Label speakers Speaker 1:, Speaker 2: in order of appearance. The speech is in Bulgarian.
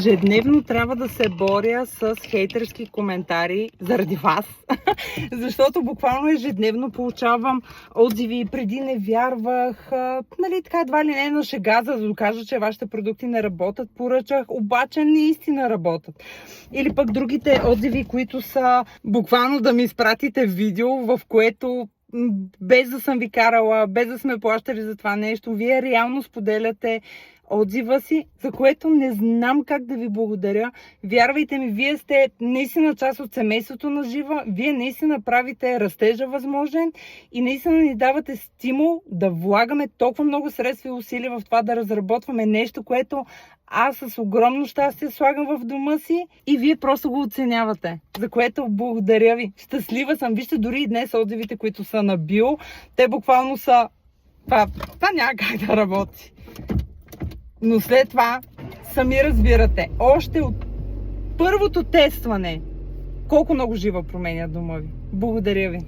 Speaker 1: Ежедневно трябва да се боря с хейтерски коментари заради вас, защото буквално ежедневно получавам отзиви. Преди не вярвах, нали така едва ли не на шега, за да докажа, че вашите продукти не работят. Поръчах, обаче наистина работят. Или пък другите отзиви, които са буквално да ми изпратите видео, в което без да съм ви карала, без да сме плащали за това нещо, вие реално споделяте отзива си, за което не знам как да ви благодаря. Вярвайте ми, вие сте наистина част от семейството на Жива, вие наистина правите растежа възможен и наистина ни давате стимул да влагаме толкова много средства и усилия в това да разработваме нещо, което аз с огромно щастие слагам в дома си и вие просто го оценявате, за което благодаря ви. Щастлива съм. Вижте дори и днес отзивите, които са на био, те буквално са... Това няма как да работи. Но след това сами разбирате, още от първото тестване, колко много Жива променя дома ви. Благодаря ви.